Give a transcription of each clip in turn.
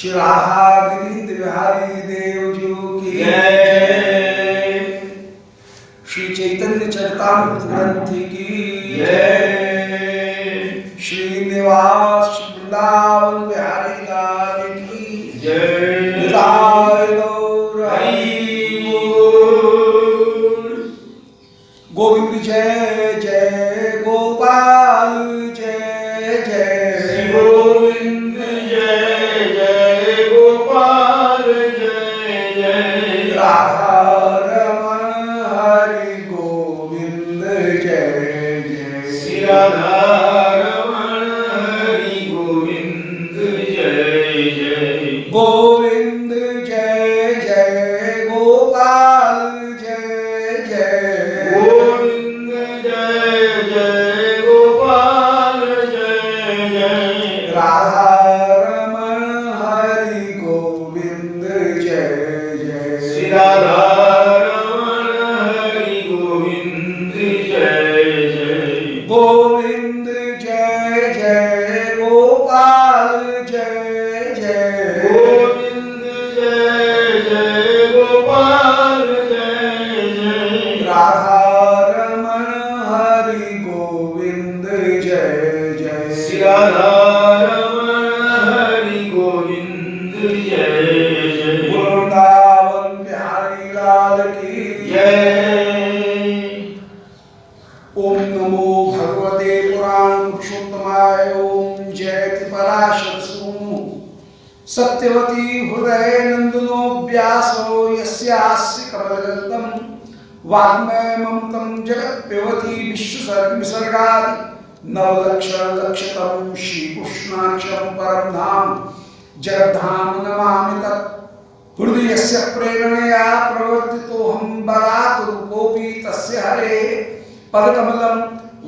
श्री राधा गिरीन्द्र बिहारी देव जी की जय। श्री चैतन्य चरितामृत ग्रंथ की जय। श्री निवास वृंदावन बिहारी लाल की जय। निताय गौर हरि बोल। गोविंद जय जय गोपाल जय जय गोविंद जय जय गोपाल जय जय राधा रमण हरि गोविंद जय जय श्री राधा रमण हरि गोविंद जय जय गोविंद जय जय गोपाल जय जय गोविंद जय जय गोपाल जय जय राधा रमण हरि गोविंद जय जय श्री राधा रमण हरि गोविंद जय जय गोविंद जय जय गोपाल जय जय गोविंद जय जय गोपाल जय जय राधा रमण हरि गोविंद जय जय श्री राधा रमण हरि गोविंद जय जय वृंदावन बिहारी लाल की जय। ओम नमो भगवते पुराण पुरुषोत्तमाय। ओम जयति पराशर सूनु सत्यवती हृदय नंदनो व्यासो यस्यास्य कमलगल्तम वाग्मय ममतम जगत पेवती विश्वसर्ग विसर्गादि नवलक्षणलक्षतम श्रीकृष्णाक्षरं परम धाम जगद्धाम नमामि तत्। हृदयस्य प्रेरणया प्रवर्तितोऽहं बलात् रूपोऽपि तस्य हरे पदकमलं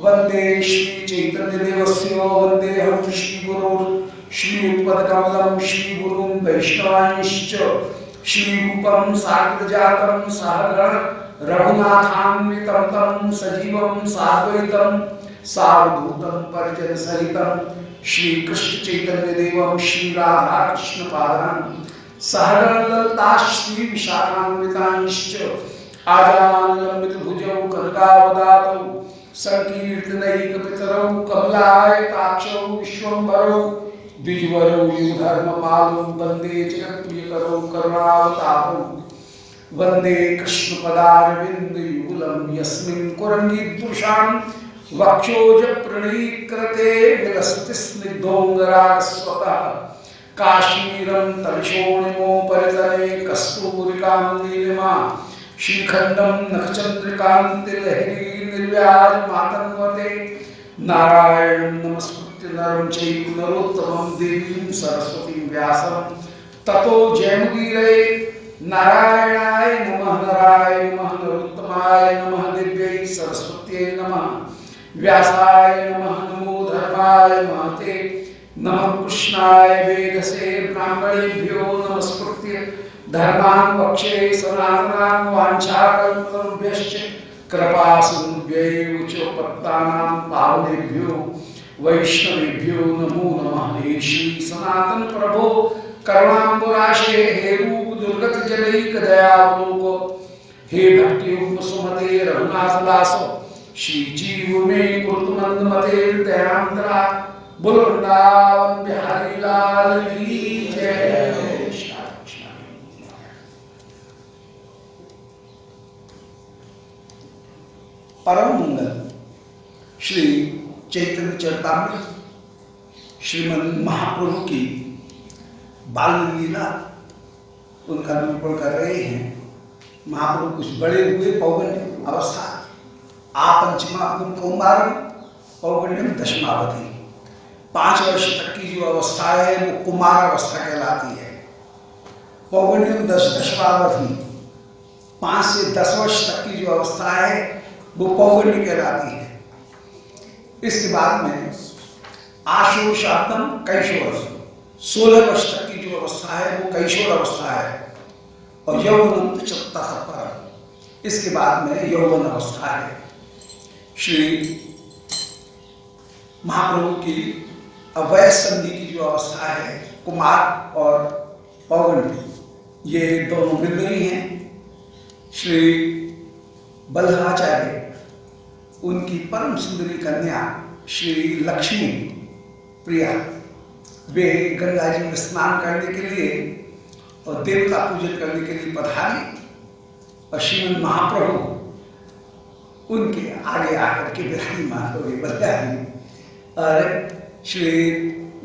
वन्दे श्री चैतन्यदेवस्य वन्देऽहं श्रीगुरुं श्रीयुतपदकमलं श्रीगुरुं वैष्णवांश्च श्रीरूपं साग्रजातं सहगण रघुनाथान्वितं तं सजीवं साद्वैतं सावधूतं परिजन सहितं श्रीकृष्ण चैतन्य देवं श्री राधा कृष्ण पादान् सहगण ललिता श्री विशाखान्वितांश्च आजानुलंबित भुजौ कनकावदातौ संकीर्तनैकपितरौ कमलायताक्षौ विश्वम्भरौ द्विजवरौ युगधर्मपालौ वन्दे जगत्प्रियकरौ करुणावतारौ वन्दे कृष्णपदारविन्दयुगलं यस्मिन् कुरंगीदृशां वक्षोज प्रणीकृते विलसति स्निग्धोऽङ्गरागस्वतः काश्मीरं तलशोणिमोपरितले कस्तूरिकां नीलिमा श्रीखण्डं नखचन्द्रिकान्तिलहरी निर्व्याजमातन्वते नारायणं नमस्कृत्य नरं चैव नरोत्तमं देवीं सरस्वतीं व्यासं ततो जयमुदीरये। नारायणाय नमः नरोत्तमाय नमः दिव्यै सरस्वत्यै नमः व्यासाय नमः नमो धर्माय महते नमः कृष्णाय वेदसे ब्राह्मणेभ्यो नमस्कृत्य धर्मान् वक्षे सनातनान् वाञ्छाकल्पतरुभ्यश्च कृपा सिन्धुभ्यैव च पतितानां पावनेभ्यो वैष्णवेभ्यो नमो नमः। हे श्री सनातन प्रभो करुणाम्बुराशे हे रूप दुर्गत जनैक दयावलोक हे भक्ति युग्म सुमते रघुनाथ दासो श्री जीव में कुरुतु मते दयांतरा बोल वृंदावन बिहारी लाल की जय। परम मंगल श्री चैतन्य चरितामृत श्रीमद् महाप्रभु की बाल लीला उनका निरूपण कर रहे हैं। महाप्रभु कुछ बड़े हुए पौगण्य अवस्था आपंचमात्म कौमारम पौगण्यम दशमावधि 5 वर्ष तक की जो अवस्था है वो कुमार अवस्था कहलाती है। पौगण्यम दशमावधि 5 से 10 वर्ष तक की जो अवस्था है वो पौगण्य कहलाती है। इसके बाद में आशोषात्म कैशोर 16 वर्ष तक की जो अवस्था है वो कैशोर अवस्था है। और यौवनम ततः परम, इसके बाद में यौवन अवस्था है। श्री महाप्रभु की अवैध संधि की जो अवस्था है कुमार और पौगंडी, ये दोनों मिल गई हैं। श्री बल्लभाचार्य, उनकी परम सुंदरी कन्या श्री लक्ष्मी प्रिया, वे गंगा जी में स्नान करने के लिए और देवता पूजन करने के लिए पधारी और श्रीमद महाप्रभु उनके आगे आकर के विराजमान हो गए बल्लभारी। और श्री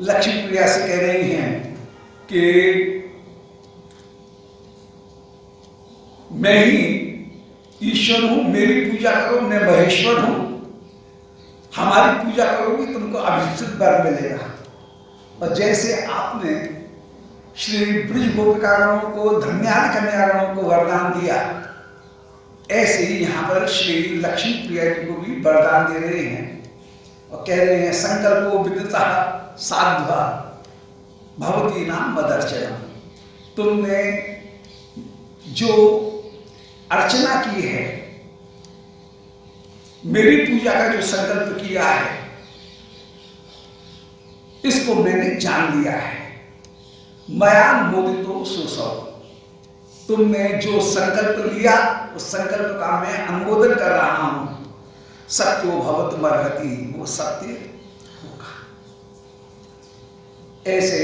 लक्ष्मी प्रिया से कह रही हैं कि मैं ही ईश्वर हूं, मेरी पूजा करो, मैं महेश्वर हूं, हमारी पूजा करोगे तुमको अभिषिक्त वर मिलेगा। और जैसे आपने श्री ब्रज गोपिकागणों को, धन्यादि कन्यागणों को वरदान दिया, ऐसे ही यहाँ पर श्री लक्ष्मी प्रिया जी को भी वरदान दे रहे हैं और कह रहे हैं संकल्पो विदिता साध्वा भवती नाम मदर्चनम। तुमने जो अर्चना की है, मेरी पूजा का जो संकल्प किया है, इसको मैंने जान लिया है। मया मोदितो सुसव, तुमने जो संकल्प लिया उस संकल्प का मैं अनुमोदन कर रहा हूं। सत्यो भवत मर्हति, वो सत्य होगा। ऐसे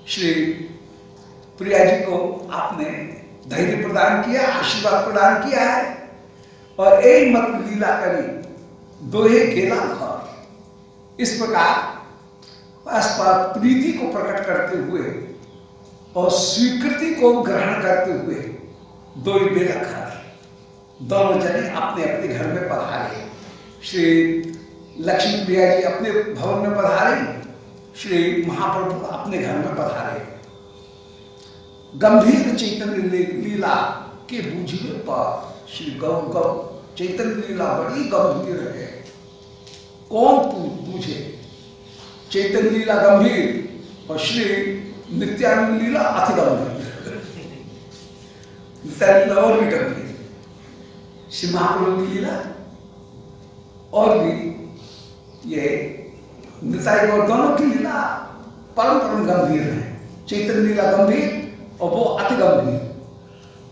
श्री प्रिया जी को आपने धैर्य प्रदान किया, आशीर्वाद प्रदान किया है और एक मत लीला करी दोहे केला घर। इस प्रकार परस्पर प्रीति को प्रकट करते हुए और स्वीकृति को ग्रहण करते हुए दो बेला घर, दोनों जने अपने अपने घर में पधारे। श्री लक्ष्मी प्रिया जी अपने भवन में पधारे, श्री महाप्रभु अपने घर में पधारे। गंभीर चैतन्य लीला के बूझे पर, श्री गौ चैतन्य लीला बड़ी गंभीर है, कौन बूझे? चैतन्य लीला गंभीर और श्री नित्यानंद लीला अति गंभीर, नित्यानंद और भी गंभीर। श्री महाप्रभु की लीला और भी, ये निताई और दोनों की लीला परम परम गंभीर है। चैतन्य लीला गंभीर और वो अति गंभीर,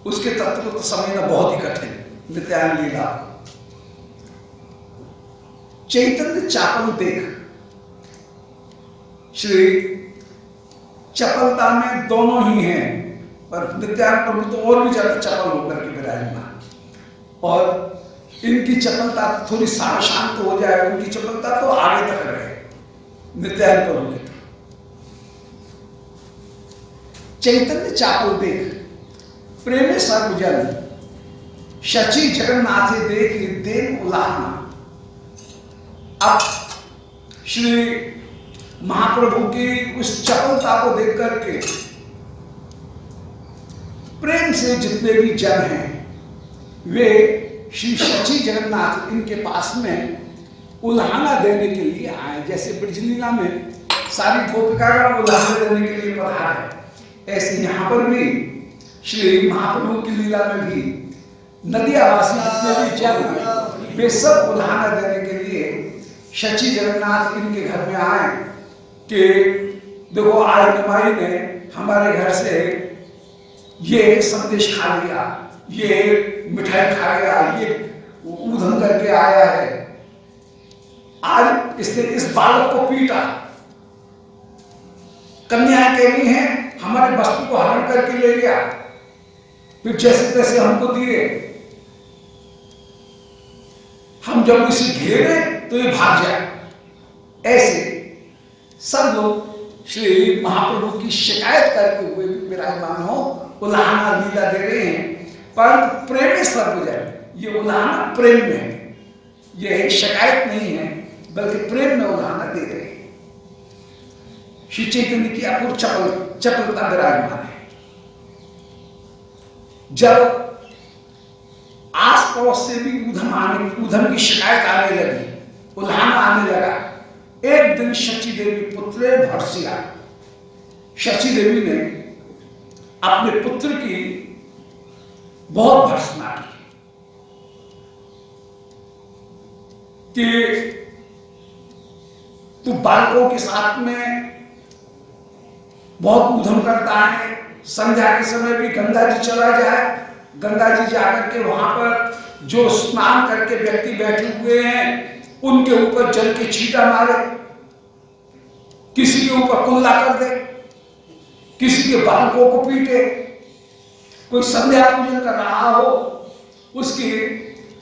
उसके तत्व को समझना बहुत ही कठिन। नित्यानंद लीला चैतन्य चापल देख, श्री चपलता में दोनों ही हैं, पर नित्यानंद प्रभु तो और भी ज्यादा चपल होकर के विराजमान, और इनकी चपलता थोड़ी शांत हो जाए, उनकी चपलता तो आगे तक रहे। नित्यानंद प्रभु के चैतन्य चापल देख, प्रेमे सर्वजन, शची जगन्नाथ देख देन उलाहना। अब श्री महाप्रभु की उस चपलता को देख करके प्रेम से जितने भी जन हैं, वे श्री शची जगन्नाथ इनके पास में उल्हाना देने के लिए आए। जैसे ब्रजलीला में सारी गोपिकागण उल्हाना देने के लिए पधारे, ऐसे यहाँ पर भी श्री महाप्रभु की लीला में भी नदियावासी जितने भी जन, वे सब उल्हाना देने के लिए शची जगन्नाथ इनके घर में आए कि देखो आज निमाई ने हमारे घर से ये संदेश खा लिया, ये मिठाई खा गया, ये ऊधम करके आया है, आज इसने इस बालक को पीटा। कन्या कह रही है हमारे वस्तु को हरण करके ले गया, फिर जैसे तैसे हमको दिए, हम जब इसे घेरे तो ये भाग जाए। ऐसे सब लोग श्री महाप्रभु की शिकायत करते हुए भी विराजमान हो, उल्हाना लीला दे रहे हैं, परंतु प्रेम सर्वजन, ये उल्हाना प्रेम में है, ये शिकायत नहीं है बल्कि प्रेम में उल्हाना दे रहे हैं। श्री चैतन्य की अपूर्व चपलता विराजमान है। जब आस पड़ोस से भी ऊधम की शिकायत आने लगी, उल्हाना आने लगा, एक दिन शची देवी पुत्रे भर्सिया, शची देवी ने अपने पुत्र की बहुत भर्सना की कि तू बालकों के साथ में बहुत ऊधम करता है। संध्या के समय भी गंगा जी चला जाए, गंगा जी जाकर के वहां पर जो स्नान करके व्यक्ति बैठे हुए हैं उनके ऊपर जल के छींटा मारे, किसी के ऊपर कुल्ला कर दे, किसी के बालकों को पीटे। कोई संध्या पूजन कर रहा हो उसकी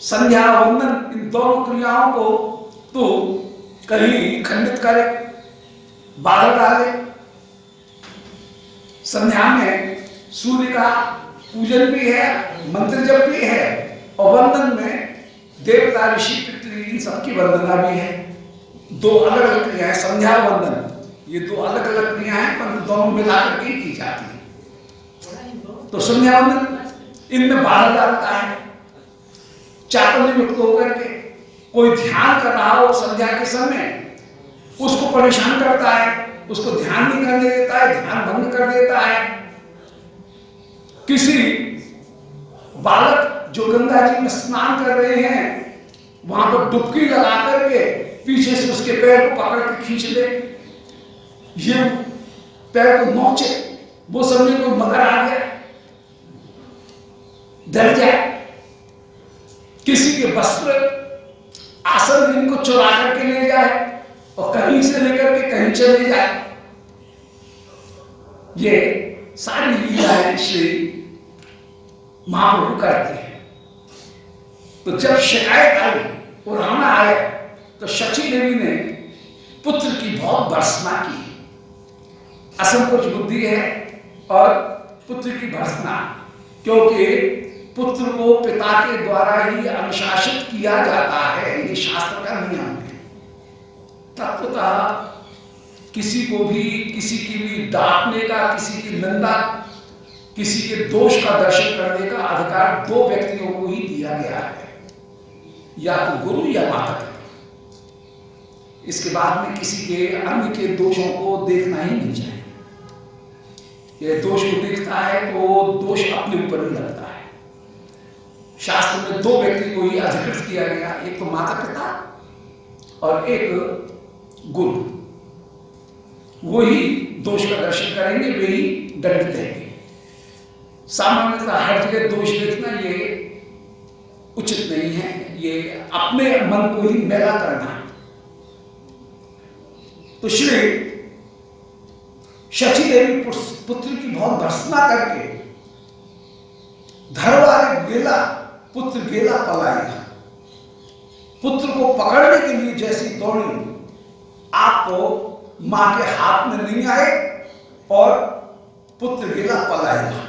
संध्या वंदन इन दोनों क्रियाओं को तो कहीं खंडित करे, बाधा डाले। संध्या में सूर्य का पूजन भी है, मंत्र जप भी है, और वंदन में देवता ऋषि पितृ इन सबकी वंदना भी है। दो अलग अलग क्रियाएं, संध्या वंदन, ये दो अलग अलग क्रियाएं पर दोनों मिलाकर के की जाती है। तो संध्या वंदन इनमें बाधा डालता है। चापल्य मुक्त होकर के कोई ध्यान कर रहा हो संध्या के समय, उसको परेशान करता है, उसको ध्यान नहीं करने देता है, ध्यान भंग कर देता है। किसी बालक जो गंगा जी में स्नान कर रहे हैं वहां पर डुबकी लगा करके पीछे से उसके पैर को पकड़ के खींच ले, ये पैर को नोचे, वो समझे कोई मगर आ गया, डर जाए। किसी के वस्त्र आसन इनको चुरा करके ले जाए और कहीं से लेकर के कहीं चले जाए। ये सारी लीलाएं श्री महाप्रभु करते हैं। तो जब शिकायत आई, पुराना आया, तो शची देवी ने पुत्र की बहुत भर्त्सना की। असंकोच बुद्धि है और पुत्र की भर्त्सना, क्योंकि पुत्र को पिता के द्वारा ही अनुशासित किया जाता है, ये शास्त्र का नियम है। तत्वतः किसी को भी, किसी की भी डांटने का, किसी की निंदा, किसी के दोष का दर्शन करने का अधिकार दो व्यक्तियों को ही दिया गया है, या तो गुरु या माता पिता। इसके बाद में किसी के अन्य के दोषों को देखना ही नहीं चाहिए। ये दोष को देखता है तो दोष अपने ऊपर ही लगता है। शास्त्र में दो व्यक्ति को ही अधिकृत किया गया, एक तो माता पिता और एक गुरु। वही दोष का दर्शन करेंगे, वे ही दंड देंगे। सामान्यतः हर जगह दोष देखना ये उचित नहीं है, ये अपने मन को ही मैला करना है। तो श्री शची देवी पुत्र की बहुत भर्त्सना करके धरवारे गेला, पुत्र गेला पलायना, पुत्र को पकड़ने के लिए जैसी दौड़ी, आपको मां के हाथ में नहीं आए और पुत्र गेला पलायना,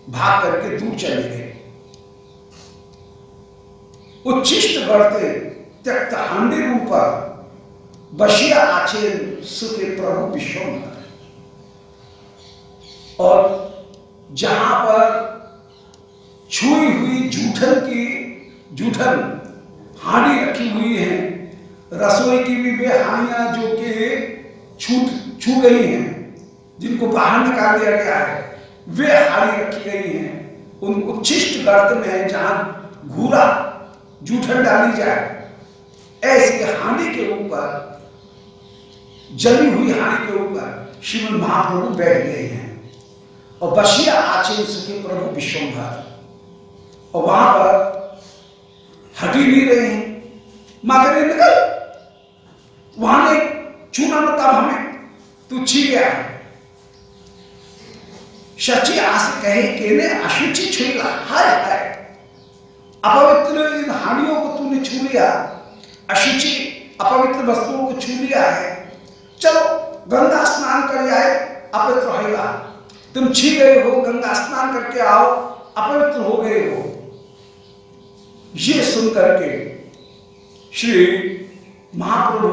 भाग करके दूर चले गए। उच्छिष्ट बढ़ते त्यक्त हांडी ऊपर बशिया आचेन सुखे प्रभु विश्वम्भर। और जहां पर छुई हुई जूठन हांडी रखी हुई है, रसोई की भी वे हानियां जो कि छू गई हैं, जिनको बाहर निकाल दिया गया है, वे हांडी रखी गई हैं। उन उच्छिष्ट गर्त में जहां घूरा जूठन डाली जाए, ऐसी हांडी के ऊपर, जली हुई हांडी के ऊपर श्रीमद् महाप्रभु बैठ गए हैं। और बशिया आचेन सुखे प्रभु विश्वम्भर, और वहां पर हटी नहीं रहे हैं। मां करे निकल, वहां नहीं छूना मत हमें, तू छी गया है। शची आस कहे केने अशुचि छुईला, हाय हाय, अपवित्र इन हानियों को तूने छू लिया, अशुचि अपवित्र वस्तुओं को छू लिया है। चलो गंगा स्नान कर जाए, अपवित्र होगा। तुम छी गए हो, गंगा स्नान करके आओ, अपवित्र हो गए हो। ये सुनकर के श्री महाप्रभु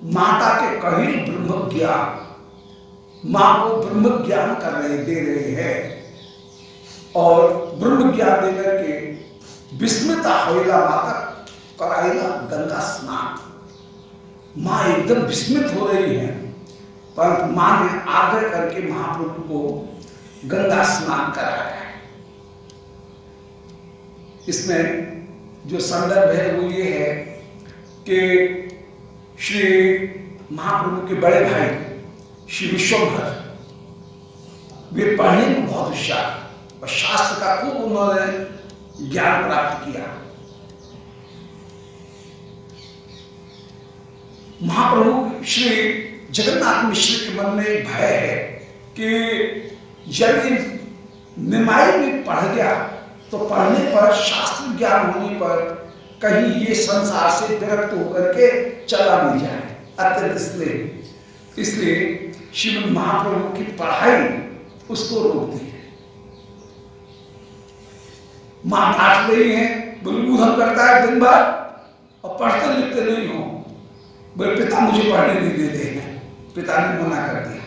माता के कही ब्रह्म ज्ञान, मां को ब्रह्म ज्ञान दे रहे हैं। और ब्रह्म ज्ञान देकर के विस्मिता होइला माता कराइला गंगा स्नान। मां एकदम विस्मित हो रही है, परंतु मां ने आग्रह करके महाप्रभु को गंगा स्नान कराया है। इसमें जो संदर्भ है वो ये है कि श्री महाप्रभु के बड़े भाई श्री विश्वम्भर वे पढ़ने में बहुत होशियार और शास्त्र का खूब उन्होंने ज्ञान प्राप्त किया। महाप्रभु श्री जगन्नाथ मिश्र के मन में एक भय है कि यदि निमाई में पढ़ गया तो पढ़ने पर, शास्त्र ज्ञान होने पर कहीं ये संसार से विरक्त होकर के चला नहीं जाए, अत्यंत इसलिए श्रीमद् महाप्रभु की पढ़ाई उसको रोकती है। मां डांट रही है, बुलबुल करता है दिन भर और पढ़ते लिखते नहीं हो। बोले पिता मुझे पढ़ने नहीं देते हैं, पिता ने मना कर दिया।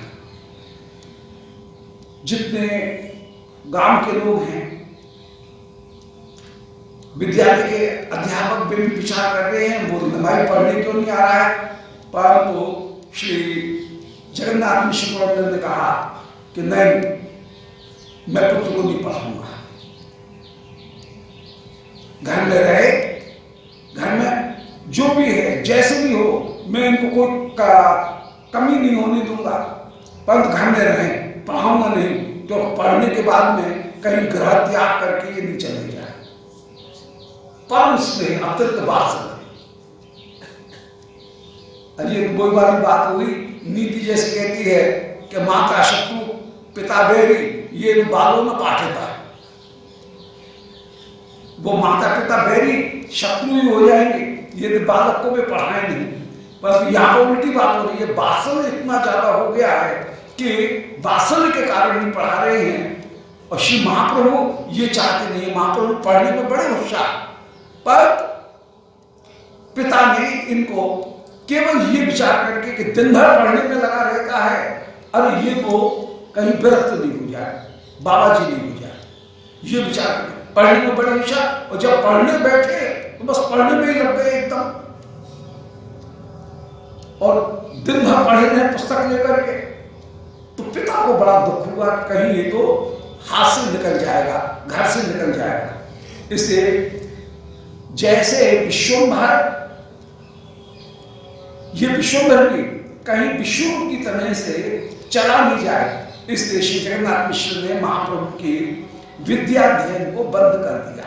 जितने गांव के लोग हैं, विद्यालय के अध्यापक भी विचार कर रहे हैं, वो निमाई पढ़ने क्यों नहीं आ रहा है, परंतु श्री जगन्नाथ मिश्र ने कहा कि नहीं, मैं पुत्र को नहीं पढ़ाऊंगा। घर में रहे, घर में जो भी है जैसे भी हो, मैं इनको कोई कमी नहीं होने दूंगा, परंतु घर में रहे, पढ़ाऊंगा नहीं, तो पढ़ने के बाद में कहीं ग्रह त्याग करके ये नहीं चले जाए। पर उसमें अत्यंत बात ये वही वाली बात हुई, नीति जैसे कहती है कि माता शत्रु पिता बैरी, ये बालों में पाठेता है। वो माता पिता बैरी शत्रु ही हो जाएंगे यदि बालक को भी पढ़ाए नहीं। पर यहाँ पर उल्टी बात हो रही है, वात्सल्य इतना ज्यादा हो गया है कि वात्सल्य के कारण नहीं पढ़ा रहे हैं। और श्री महाप्रभु ये चाहते नहीं है, महाप्रभु पढ़ने में बड़े होशियार, पर पिता ने इनको केवल ये विचार करके कि दिन भर पढ़ने में लगा रहता है, अरे ये तो कहीं विरक्त नहीं हो जाए, बाबा जी नहीं हो जाए, ये विचार करके पढ़ने में बड़े होशियार। और जब पढ़ने बैठे तो बस पढ़ने में ही लग गए एकदम, और दिन भर पढ़े रहे पुस्तक लेकर के। तो पिता को बड़ा दुख हुआ कि कहीं ये तो हाथ से निकल जाएगा, घर से निकल जाएगा। इसलिए जैसे विश्वम्भर, ये विश्वम्भर भी कहीं विष्णु की तरह से चला नहीं जाए, इसलिए श्री जगन्नाथ मिश्र ने महाप्रभु की विद्या अध्ययन को बंद कर दिया,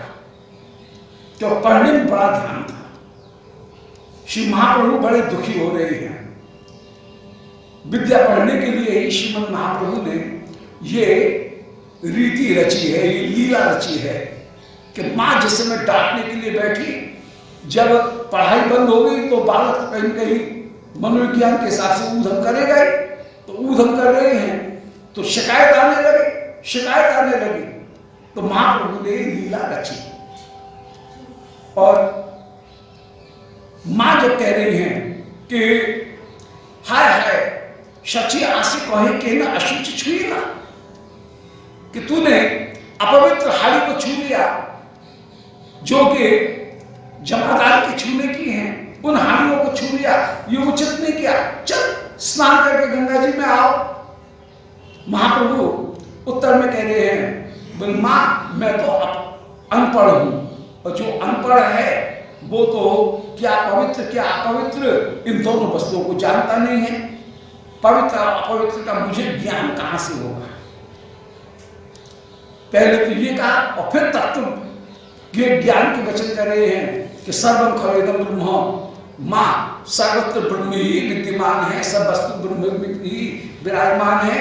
तो पढ़ने में बड़ा ध्यान था। श्री महाप्रभु बड़े दुखी हो रहे हैं। विद्या पढ़ने के लिए ही श्रीमद् महाप्रभु ने ये रीति रची है, ये लीला रची है कि मां जिस समय डांटने के लिए बैठी, जब पढ़ाई बंद हो गई तो बालक कहीं कहीं मनोविज्ञान के हिसाब से ऊधम करेगा ही, तो ऊधम कर रहे हैं तो शिकायत आने लगी। तो महाप्रभु ने लीला रची, और मां जब कह रही हैं कि हाय हाय सची आशी कहे के ना अशुचि छुई ना, कि तूने अपवित्र हाड़ी को छू लिया जो कि जमादार के छूने की हैं, उन हाड़ियों को छू लिया, ये उचित नहीं किया, चल स्नान करके गंगा जी में आओ। महाप्रभु उत्तर में कह रहे हैं, बोल मां मैं तो अनपढ़ हूं, और जो अनपढ़ है वो तो क्या पवित्र क्या अपवित्र इन दोनों वस्तुओं को जानता नहीं है। पवित्र अपवित्र का मुझे ज्ञान कहां से होगा। पहले तो ये कहा, और फिर तत्व ये ज्ञान के वचन कर रहे हैं कि सर्वम खलुइदं ब्रह्म, मां सर्वत्र ब्रह्म ही विद्यमान है, सब वस्तु ब्रह्म में ही विराजमान है।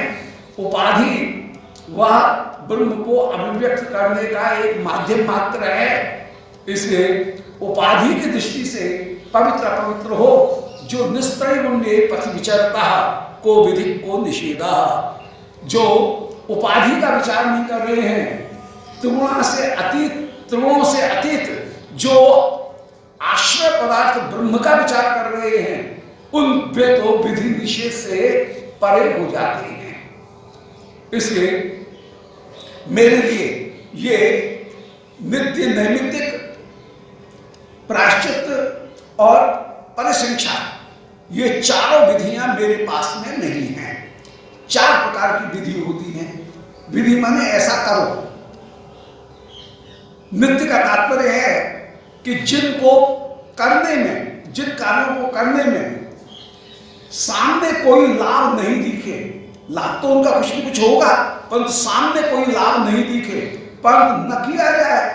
उपाधि वह ब्रह्म को अभिव्यक्त करने का एक माध्यम मात्र है, इसलिए उपाधि की दृष्टि से पवित्र अपवित्र हो, जो निस्त्रैगुण्ये पथ विचरता को विधि को निषेधा, जो उपाधि का विचार नहीं कर रहे हैं, त्रिगुणों से अतीत जो आश्रय पदार्थ ब्रह्म का विचार कर रहे हैं, उन वे तो विधि निषेध से परे हो जाते हैं। इसलिए मेरे लिए ये नित्य नैमित्तिक प्रायश्चित और परिसंख्या, ये चारों विधियां मेरे पास में नहीं हैं। 4 प्रकार की विधि होती हैं। विधि माने ऐसा करो। नित्य का तात्पर्य है कि जिनको करने में, जिन कार्यों को करने में सामने कोई लाभ नहीं दिखे, लाभ तो उनका कुछ भी कुछ होगा, परंतु सामने कोई लाभ नहीं दिखे, परंतु न किया जाए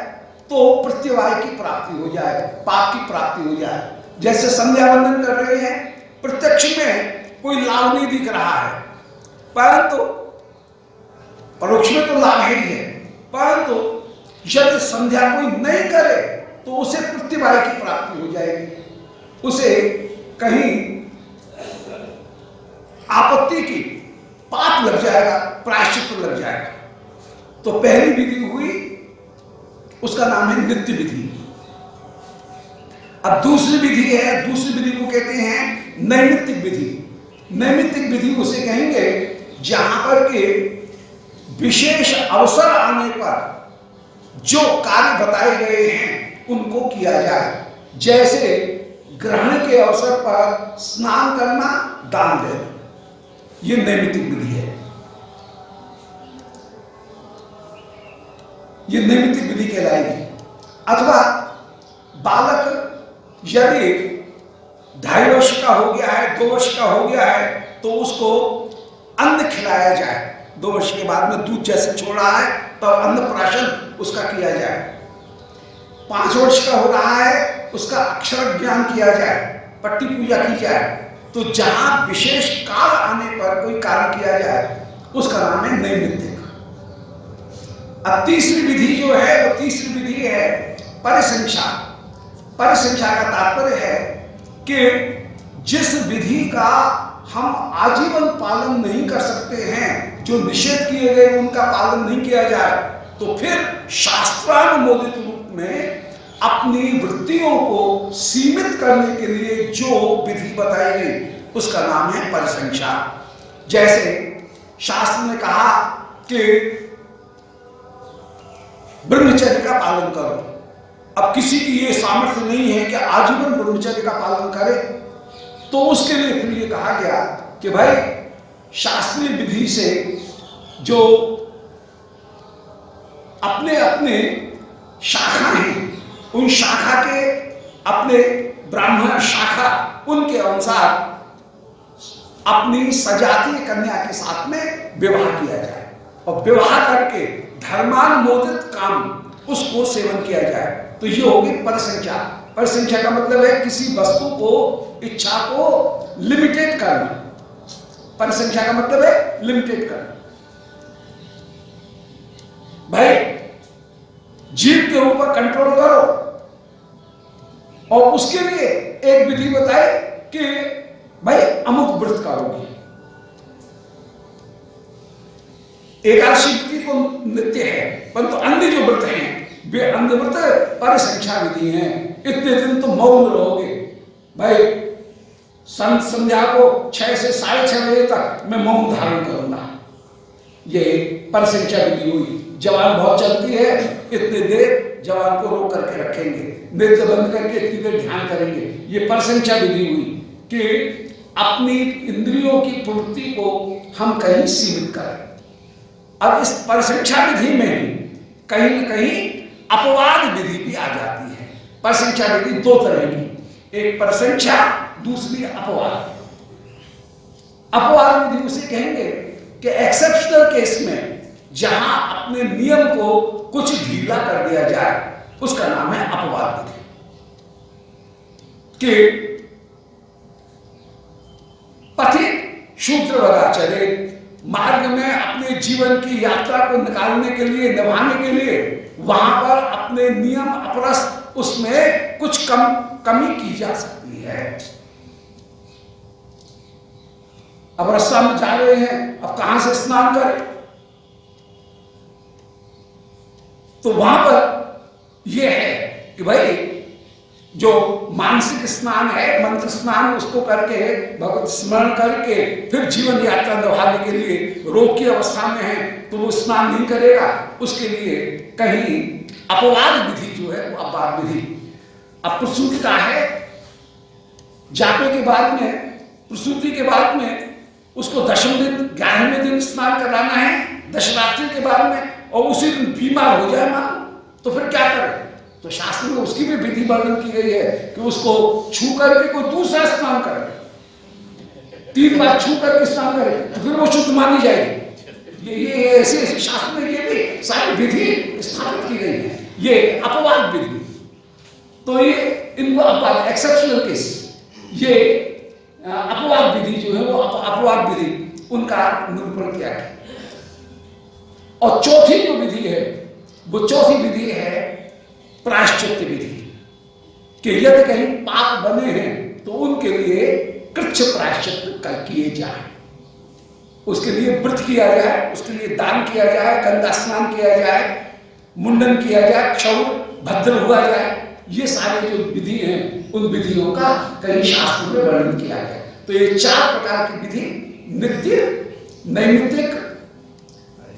तो प्रत्यवाय की प्राप्ति हो जाए, पाप की प्राप्ति हो जाए। जैसे संध्या वंदन कर रहे हैं, प्रत्यक्ष में कोई लाभ नहीं दिख रहा है, परंतु परोक्ष में तो लाभ है ही है, परंतु यदि संध्या कोई नहीं करे तो उसे प्रत्यवाय की प्राप्ति हो जाएगी, उसे कहीं आपत्ति की पाप लग जाएगा, प्रायश्चित लग जाएगा। तो पहली विधि हुई, उसका नाम है नित्य विधि। अब दूसरी विधि है, दूसरी विधि को कहते हैं नैमित्तिक विधि। नैमित्तिक विधि उसे कहेंगे जहां पर के विशेष अवसर आने पर जो कार्य बताए गए हैं उनको किया जाए। जैसे ग्रहण के अवसर पर स्नान करना, दान देना, ये नैमित्तिक विधि है। ये नैमित्तिक विधि कहलाएगी। अथवा बालक यदि 2.5 वर्ष का हो गया है, 2 वर्ष का हो गया है, तो उसको अन्न खिलाया जाए। 2 वर्ष के बाद में दूध जैसे छोड़ रहा है तो अन्नप्राशन उसका किया जाए। 5 वर्ष का हो रहा है, उसका अक्षर ज्ञान किया जाए, पट्टी पूजा की जाए। तो जहां विशेष काल आने पर कोई कार्य किया जाए उसका नाम है नैमित्तिक। अब तीसरी विधि जो है, वो तीसरी विधि है परिसंख्या। परिसंख्या का तात्पर्य है कि जिस विधि का हम आजीवन पालन नहीं कर सकते हैं, जो निषेध किए गए उनका पालन नहीं किया जाए, तो फिर शास्त्रानुमोदित रूप में अपनी वृत्तियों को सीमित करने के लिए जो विधि बताई गई उसका नाम है परिसंख्या। जैसे शास्त्र ने कहा कि ब्रह्मचर्य का पालन करो। अब किसी की ये सामर्थ्य नहीं है कि आजीवन ब्रह्मचर्य का पालन करे, तो उसके लिए फिर ये कहा गया कि भाई शास्त्रीय विधि से जो अपने अपने शाखा हैं, उन शाखा के अपने ब्राह्मण शाखा, उनके अनुसार अपनी सजातीय कन्या के साथ में विवाह किया जाए और विवाह करके धर्मानुमोदित काम उसको सेवन किया जाए। तो ये होगी परिसंख्या। परिसंख्या का मतलब है किसी वस्तु को, इच्छा को लिमिटेड करना। परिसंख्या का मतलब है लिमिटेड करना। भाई जीव के ऊपर कंट्रोल करो, और उसके लिए एक विधि बताए कि भाई अमुक व्रत करोगे। एकादशी विधि को नित्य है, परंतु अन्य जो व्रत हैं वे अन्य व्रत परिसंख्या विधि हैं। इतने दिन तो मौन रहोगे, भाई संध्या को 6 से 6:30 बजे तक मैं मौन धारण करूंगा। ये परिसंख्या विधि हुई। जवान बहुत चलती है, इतने देर जवान को रोक करके रखेंगे, नेत्र बंद करके इतनी देर ध्यान करेंगे। ये परिसंख्या विधि हुई कि अपनी इंद्रियों की पूर्ति को हम कहीं सीमित करें। अब इस परिसंख्या विधि में कहीं न कहीं अपवाद विधि भी आ जाती है। परिसंख्या विधि 2 तरह की, एक परिसंख्या, दूसरी अपवाद। अपवाद विधि उसे कहेंगे कि एक्सेप्शनल केस में जहां अपने नियम को कुछ ढीला कर दिया जाए, उसका नाम है अपवाद विधि। कि पथिक शूद्र वदाचरे, मार्ग में अपने जीवन की यात्रा को निकालने के लिए, निभाने के लिए वहां पर अपने नियम अपरस्त उसमें कुछ कमी की जा सकती है। अब रास्ता में जा रहे हैं, अब कहां से स्नान करें, तो वहां पर यह है कि भाई जो मानसिक स्नान है, मंत्र स्नान, उसको करके भगवत स्मरण करके फिर जीवन यात्रा निभाने के लिए रोग की अवस्था में है तो वो स्नान नहीं करेगा। उसके लिए कहीं अपवाद विधि जो है वो अपवाद विधि। अब प्रसूति का है, जापे के बाद में, प्रसूति के बाद में उसको 10वें दिन, 11वें दिन स्नान कराना है, दशरात्रि के बाद में, और उसी दिन बीमार हो जाए मानो, तो फिर क्या करें? तो शास्त्र में उसकी भी विधि वर्णन की गई है कि उसको छू करके कोई दूसरा स्नान करे। 3 बार छू करके स्नान करे तो फिर वो शुद्ध मानी जाएगी। ये ऐसे ऐसे शास्त्र में ये भी सारी विधि स्थापित की गई है, ये अपवाद विधि। तो ये इनको अपवाद एक्सेप्शनल केस, ये अपवाद विधि जो है वो अपवाद विधि उनका निरूपण किया गया। और चौथी जो विधि है वो चौथी विधि है प्रायश्चित विधि, कि यदि कहीं पाप बने हैं तो उनके लिए कृच्छ प्रायश्चित किए जाए, उसके लिए व्रत किया जाए, उसके लिए दान किया जाए, गंगा स्नान किया जाए, मुंडन किया जाए, क्षौर भद्र हुआ जाए। ये सारे जो विधि हैं उन विधियों का कई शास्त्रों में वर्णन किया गया। तो ये 4 प्रकार की विधि, नित्य, नैमित्तिक,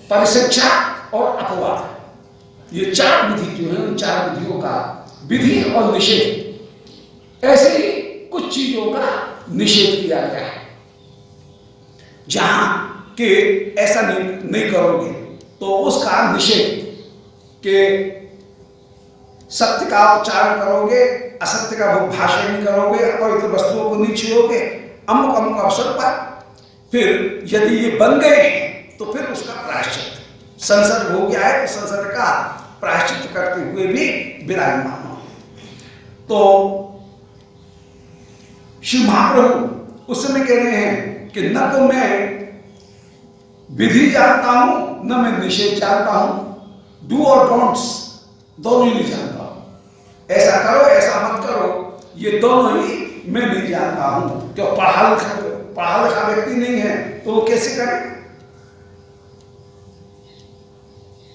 परिशिक्षा और अपवाद, ये 4 विधि जो है उन 4 विधियों का विधि और निषेध, ऐसे ही कुछ चीजों का निषेध किया गया है। जहां के ऐसा नहीं करोगे तो उसका निषेध, के सत्य का उच्चारण करोगे, असत्य का भाषण नहीं करोगे, अपवित्र वस्तुओं को नहीं छुओगे, अमुक अमुक अवसर पर फिर यदि ये बन गए हैं तो फिर उसका प्रायश्चित, संसर्ग हो गया है तो संसर्ग का प्रायश्चित करते हुए भी विराजमान हो। तो श्री महाप्रभु उस समय कह रहे हैं कि न तो मैं विधि जानता हूं न मैं निषेध जानता हूं, डू और डोंट्स दोनों ही नहीं जानता हूं, ऐसा करो ऐसा मत करो, ये दोनों ही मैं नहीं जानता हूं। क्यों? पढ़ा लिखा व्यक्ति नहीं है तो वो कैसे करे?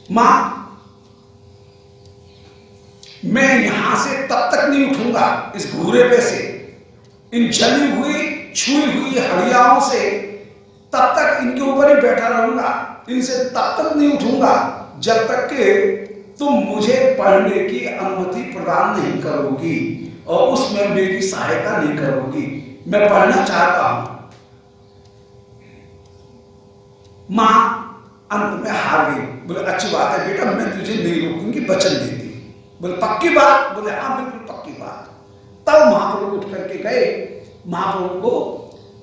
मां, मैं यहां से तब तक नहीं उठूंगा इस घूरे पे से, इन जली हुई छुई हुई हड़ियाओं से तब तक इनके ऊपर ही बैठा रहूंगा, इनसे तब तक नहीं उठूंगा जब तक कि तुम मुझे पढ़ने की अनुमति प्रदान नहीं करोगी और उसमें मेरी सहायता नहीं करोगी। मैं पढ़ना चाहता हूं। मां अंत में हार गई, बोले अच्छी बात है बेटा, मैं तुझे नहीं रोकूंगी, वचन देती। बोले पक्की बात? बोले हाँ बिल्कुल पक्की बात। तब महाप्रभु उठ करके गए, महाप्रभु को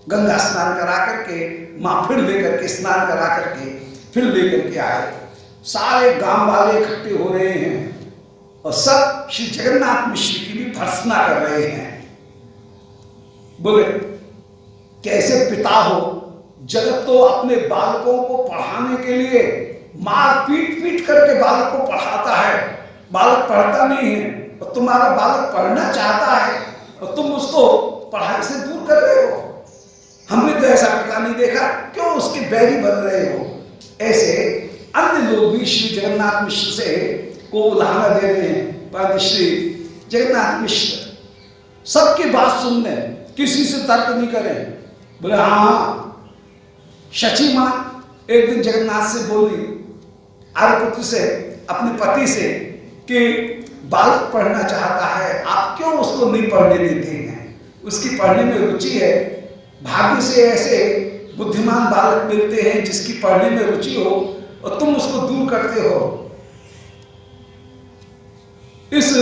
गंगा स्नान करा करके मां फिर लेकर के स्नान करा करके फिर लेकर के आए। सारे गांव वाले इकट्ठे हो रहे हैं और सब श्री जगन्नाथ मिश्र की भी भर्त्सना कर रहे हैं। बोले कैसे पिता हो, जगत तो अपने बालकों को पढ़ाने के लिए मार पीट पीट करके बालक को पढ़ाता है, बालक पढ़ता नहीं है, और तुम्हारा बालक पढ़ना चाहता है और तुम उसको पढ़ाई से दूर कर रहे हो। हमने तो ऐसा पिता नहीं देखा, क्यों उसके बैरी बन रहे हो? ऐसे अन्य लोग भी श्री जगन्नाथ मिश्र से को उलाहना दे रहे हैं, पर श्री जगन्नाथ मिश्र सबकी बात सुन ले, किसी से तर्क नहीं करें। बोले हाँ। शची मां एक दिन जगन्नाथ से बोली, आर्यपुत्र से, अपने पति से, कि बालक पढ़ना चाहता है, आप क्यों उसको नहीं पढ़ने देते हैं? उसकी पढ़ने में रुचि है, भाग्य से ऐसे बुद्धिमान बालक मिलते हैं जिसकी पढ़ने में रुचि हो और तुम उसको दूर करते हो। इस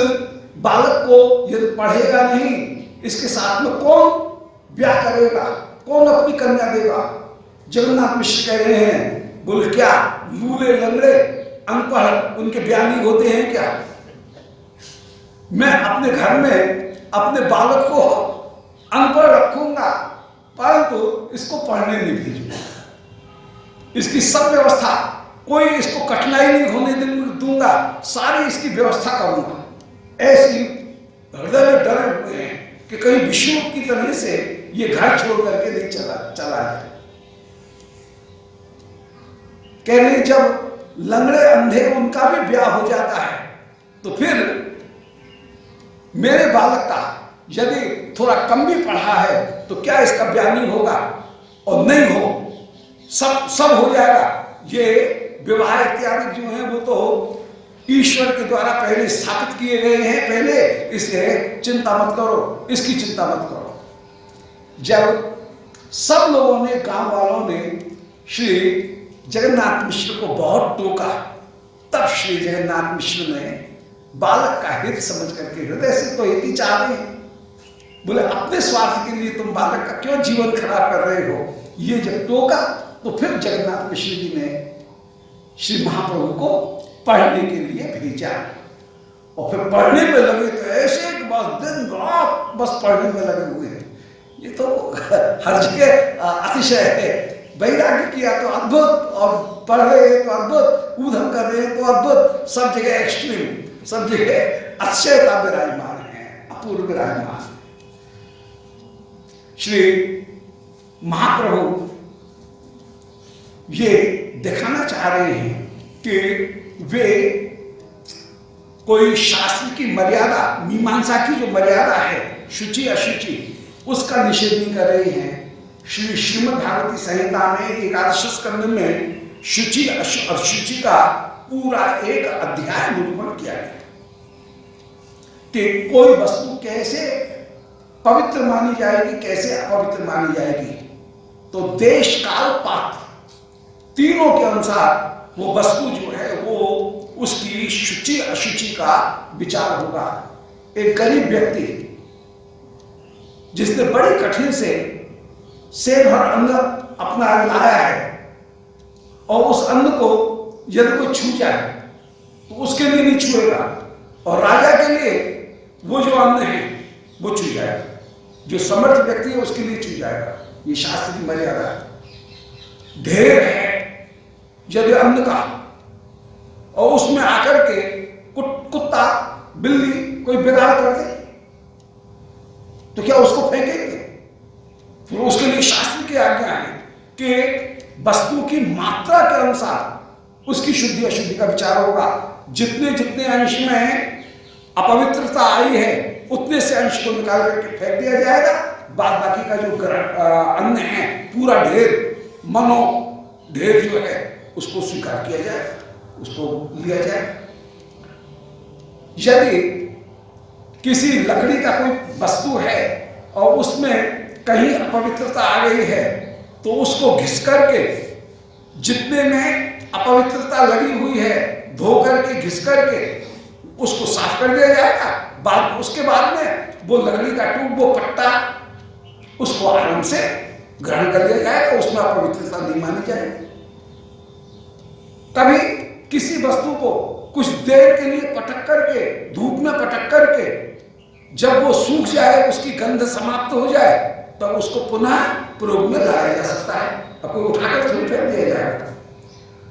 बालक को यदि पढ़ेगा नहीं, इसके साथ में कौन ब्याह करेगा, कौन अपनी कन्या देगा? जगन्नाथ मिश्र कह रहे हैं, बोले क्या लूले लंगड़े अनपढ़ उनके ब्याह नहीं होते हैं क्या? मैं अपने घर में अपने बालक को अनपढ़ रखूंगा परंतु इसको पढ़ने नहीं भेजूंगा, इसकी सब व्यवस्था, कोई इसको कठिनाई नहीं होने दूंगा, सारी इसकी व्यवस्था करूंगा। ऐसी हृदय में डरे हुए हैं कि कहीं विष्णु की तरह से ये घर छोड़ करके नहीं चला जाए। कह रहे जब लंगड़े अंधे उनका भी ब्याह हो जाता है तो फिर मेरे बालक का यदि थोड़ा कम भी पढ़ा है तो क्या इसका ब्याह नहीं होगा? और नहीं हो, सब हो जाएगा। ये विवाह इत्यादि जो है वो तो ईश्वर के द्वारा पहले स्थापित किए गए हैं, पहले इसलिए चिंता मत करो, इसकी चिंता मत करो। जब सब लोगों ने, गांव वालों ने श्री जगन्नाथ मिश्र को बहुत टोका, तब श्री जगन्नाथ मिश्र ने बालक का हित समझ करके, हृदय से तो हित ही चाह रहे हैं, बोले अपने स्वार्थ के लिए तुम बालक का क्यों जीवन खराब कर रहे हो। ये जब टोका तो फिर जगन्नाथ मिश्र जी ने श्री महाप्रभु को पढ़ने के लिए भेजा और फिर पढ़ने में लगे तो ऐसे कि बस दिन रात बस पढ़ने में लगे हुए हैं। ये तो हर जगह अतिशय है। वैराग्य किया तो अद्भुत और पढ़ रहे हैं तो अद्भुत, ऊधम कर रहे हैं तो अद्भुत, सब जगह एक्सट्रीम, सब जगह अतिशयता विराजमान है, अपूर्व विराजमान। श्री महाप्रभु ये दिखाना चाह रहे हैं कि वे कोई शास्त्र की मर्यादा, मीमांसा की जो मर्यादा है शुचि अशुचि, उसका निषेध नहीं कर रहे हैं। श्री श्रीमद् भागवती संहिता में एकादश स्कंद में शुचि अशुचि का पूरा एक अध्याय निरूपण किया गया कि कोई वस्तु कैसे पवित्र मानी जाएगी, कैसे अपवित्र मानी जाएगी। तो देश काल पात्र तीनों के अनुसार वो वस्तु जो है वो उसकी शुचि अशुचि का विचार होगा। एक गरीब व्यक्ति जिसने बड़ी कठिन से सेर भर अन्न अपना लाया है और उस अन्न को यदि कोई छू जाए तो उसके लिए नहीं छुएगा, और राजा के लिए वो जो अन्न है वो छू जाएगा, जो समर्थ व्यक्ति है उसके लिए छू जाएगा। ये शास्त्र की मर्यादा है। ढेर है यदि अन्न का और उसमें आकर के कुत्ता बिल्ली कोई बिगाड़ कर दे तो क्या उसको फेंकेंगे? फिर उसके लिए शास्त्र की आज्ञा है कि वस्तु की मात्रा के अनुसार उसकी शुद्धि अशुद्धि का विचार होगा। जितने जितने अंश में अपवित्रता आई है उतने से अंश को निकाल करके फेंक दिया जाएगा। बाद बाकी का जो अन्न है पूरा ढेर, मनो ढेर जो है उसको स्वीकार किया जाए, उसको लिया जाए। यदि किसी लकड़ी का कोई वस्तु है और उसमें कहीं अपवित्रता आ गई है तो उसको घिस करके, जितने में अपवित्रता लगी हुई है धो करके घिस करके उसको साफ कर दिया जाएगा। उसके बाद में वो लकड़ी का टूट, वो पट्टा, उसको आराम से ग्रहण कर लिया जाएगा, उसमें अपवित्रता नहीं मानी जाएगी। कभी किसी वस्तु को कुछ देर के लिए पटक करके, धूप में पटक करके, जब वो सूख जाए, उसकी गंध समाप्त हो जाए, तब उसको पुनः प्रयोग में लाया जा सकता है। अब कोई उठाकर थोड़ी फेंक दिया जाएगा।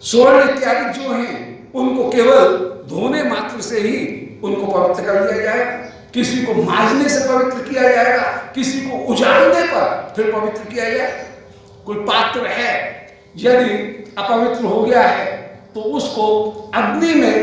स्वर्ण इत्यादि जो हैं उनको केवल धोने मात्र से ही उनको पवित्र कर दिया जाएगा। किसी को मांजने से पवित्र किया जाएगा, किसी को उजाड़ने पर फिर पवित्र किया जाएगा। कोई पात्र है यदि अपवित्र हो गया है तो उसको अग्नि में